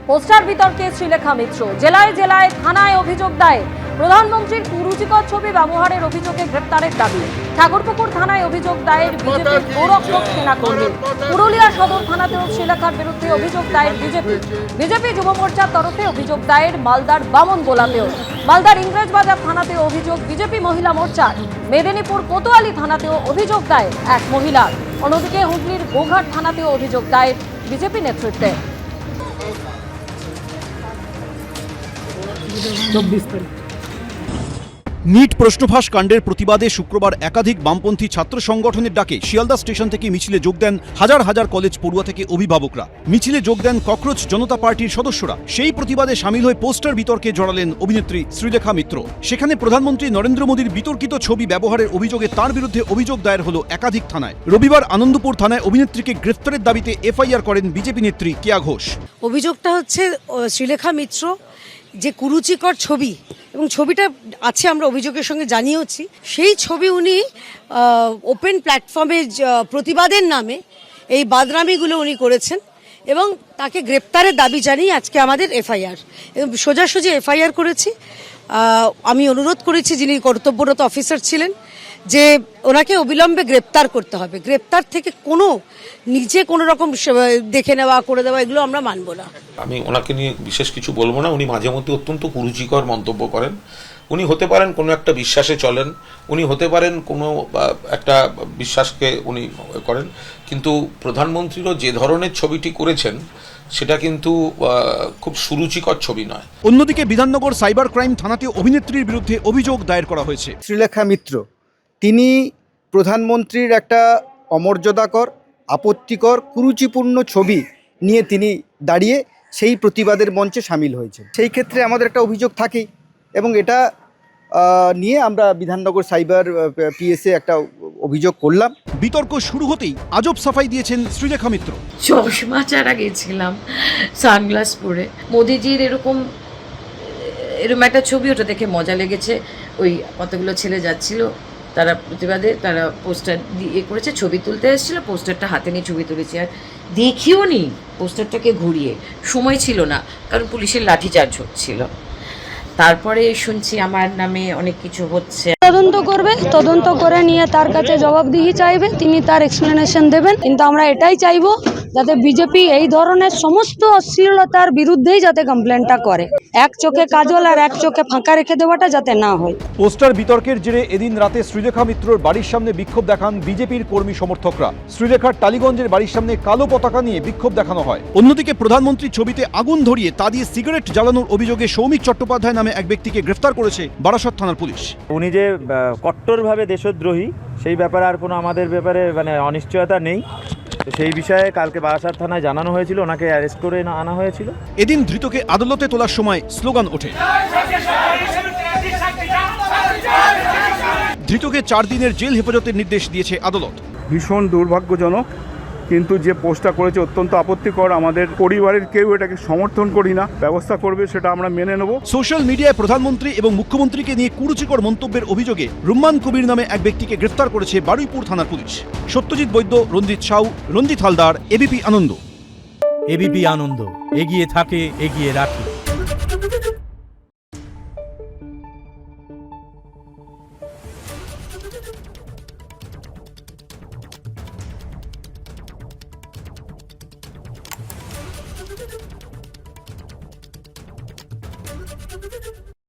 Poster বিতর্কে শ্রীলেখা মিত্র, জেলায় জেলায় থানায় অভিযোগ দায়ের। প্রধানমন্ত্রীর কুরুচিকর ছবি ব্যবহারের অভিযোগে গ্রেপ্তারের দাবি। ঠাকুরপুকুর থানায় অভিযোগ দায়ের বিজেপির গোরক্ষক সেনাকর্মী। পুরুলিয়া সদর থানাতেও শ্রীলেখার বিরুদ্ধে অভিযোগ দায়ের বিজেপি যুব মোর্চার তরফে অভিযোগ দায়ের মালদার বামন গোলাতেও। মালদার ইংরেজবাজার থানাতেও অভিযোগ বিজেপি মহিলা মোর্চার। মেদিনীপুর কোতোয়ালি থানাতেও অভিযোগ দায়ের এক মহিলার। অন্যদিকে হুগলির গোঘাট থানাতেও অভিযোগ দায়ের বিজেপি নেতৃত্বে। নিট প্রশ্নফাঁস কাণ্ডের প্রতিবাদে শুক্রবার একাধিক বামপন্থী ছাত্র সংগঠনের ডাকে শিয়ালদা স্টেশন থেকে মিছিলে যোগ দেন হাজার হাজার কলেজ পড়ুয়া থেকে অভিভাবকরা। মিছিলে যোগ দেন ককরোচ জনতা পার্টির সদস্যরা। সেই প্রতিবাদে সামিল হয়ে পোস্টার বিতর্কে জড়ালেন অভিনেত্রী শ্রীলেখা মিত্র। সেখানে প্রধানমন্ত্রী নরেন্দ্র মোদীর বিতর্কিত ছবি ব্যবহারের অভিযোগে তার বিরুদ্ধে অভিযোগ দায়ের হলো একাধিক থানায়। রবিবার আনন্দপুর থানায় অভিনেত্রীকে গ্রেফতারের দাবিতে এফআইআর করেন বিজেপি নেত্রী কেয়া ঘোষ। অভিযোগটা হচ্ছে শ্রীলেখা মিত্র যে কুরুচিকর ছবি, এবং ছবিটা আছে আমরা অভিযোগের সঙ্গে জানিয়েছি, সেই ছবি উনি ওপেন প্ল্যাটফর্মে প্রতিবাদের নামে এই বাদনামিগুলো উনি করেছেন এবং তাকে গ্রেপ্তারের দাবি জানিয়ে আজকে আমাদের এফআইআর এবং সোজাসুজি এফআইআর করেছি। আমি অনুরোধ করেছি যিনি কর্তব্যরত অফিসার ছিলেন যে ওনাকে অবিলম্বে গ্রেপ্তার করতে হবে। গ্রেপ্তার থেকে নিজে কোনো রকম দেখে নেওয়া করে দেওয়া এগুলো আমরা মানব না। আমি ওনাকে নিয়ে বিশেষ কিছু বলবো না। উনি মাঝে মধ্যে অত্যন্ত কুরুচিকর মন্তব্য করেন। উনি হতে পারেন কোনো একটা বিশ্বাসে চলেন, উনি হতে পারেন কোনো একটা বিশ্বাসকে উনি করেন, কিন্তু প্রধানমন্ত্রীরও যে ধরনের ছবিটি করেছেন সেটা কিন্তু খুব সুরুচিকর ছবি নয়। অন্যদিকে বিধাননগর সাইবার ক্রাইম থানাতে অভিনেত্রীর বিরুদ্ধে অভিযোগ দায়ের করা হয়েছে। শ্রীলেখা মিত্র তিনি প্রধানমন্ত্রীর একটা অমর্যাদাকর, আপত্তিকর, কুরুচিপূর্ণ ছবি নিয়ে তিনি দাঁড়িয়ে সেই প্রতিবাদের মঞ্চে সামিল হয়েছে। সেই ক্ষেত্রে আমাদের একটা অভিযোগ থাকেই এবং এটা নিয়ে আমরা বিধাননগর সাইবার পিএসএ একটা অভিযোগ করলাম। বিতর্ক শুরু হতেই আজব সাফাই দিয়েছেন শ্রীলেখা মিত্র। চশমা ছাড়া গেছিলাম সানগ্লাস পরে, মোদিজির এরকম একটা ছবি, ওটা দেখে মজা লেগেছে। ওই কতগুলো ছেলে যাচ্ছিল, তারা প্রতিবাদে তারা পোস্টার দিয়ে করেছে, ছবি তুলতে এসেছিল, পোস্টারটা হাতে নিয়ে ছবি তুলেছি। আর দেখিও নি পোস্টারটাকে ঘুরিয়ে, সময় ছিল না কারণ পুলিশের লাঠিচার্জ হচ্ছিল। তারপরে শুনছি আমার নামে অনেক কিছু হচ্ছে। তদন্ত করবে, তদন্ত করে নিয়ে তার কাছে জবাবদিহি চাইবে, তিনি তার এক্সপ্লেনেশন দেবেন। কিন্তু আমরা এটাই চাইবো যাতে বিজেপি এই ধরনের সমস্ত অশ্লীলতার বিরুদ্ধেই যাতে কমপ্লেনটা করে। এক চোখে কাজল আর এক চোখে ফাঁকা রেখে দেওয়াটা যাতে না হয়। পোস্টার বিতর্কের জেরে এদিন রাতে শ্রীলেখা মিত্রর বাড়ির সামনে বিক্ষোভ দেখান বিজেপির কর্মী সমর্থকরা। শ্রীলেখার টালিগঞ্জের বাড়ির সামনে কালো পতাকা নিয়ে বিক্ষোভ দেখানো হয়। অন্যদিকে প্রধানমন্ত্রীর ছবিতে আগুন ধরিয়ে তা দিয়ে সিগারেট জ্বালানোর অভিযোগে সৌমিক চট্টোপাধ্যায় নামে এক ব্যক্তিকে গ্রেফতার করেছে বারাসত থানার পুলিশ। উনি যে কট্টরভাবে দেশদ্রোহী সেই ব্যাপারে আর কোনো আমাদের ব্যাপারে অনিশ্চয়তা নেই। তো সেই বিষয়ে কালকে বারাসাত থানায় জানানো হয়েছিল, ওনাকে অ্যারেস্ট করে আনা হয়েছিল। এদিন ধৃতকে আদালতে তোলার সময় স্লোগান ওঠে। ধৃতকে 4 দিনের জেল হেফাজতের নির্দেশ দিয়েছে আদালত। ভীষণ দুর্ভাগ্যজনক, কিন্তু যে পোস্টটা করেছে অত্যন্ত আপত্তিকর। আমাদের পরিবারের কেউ এটাকে সমর্থন করি না, ব্যবস্থা করবে সেটা আমরা মেনে নেব। সোশ্যাল মিডিয়ায় প্রধানমন্ত্রী এবং মুখ্যমন্ত্রীকে নিয়ে কুরুচিকর মন্তব্যের অভিযোগে রুম্মান কবির নামে এক ব্যক্তিকে গ্রেফতার করেছে বারুইপুর থানার পুলিশ। সত্যজিৎ বৈদ্য, রঞ্জিত সাউ, রঞ্জিত হালদার, এবিপি আনন্দ। এবিপি আনন্দ, এগিয়ে থাকে, এগিয়ে রাখে।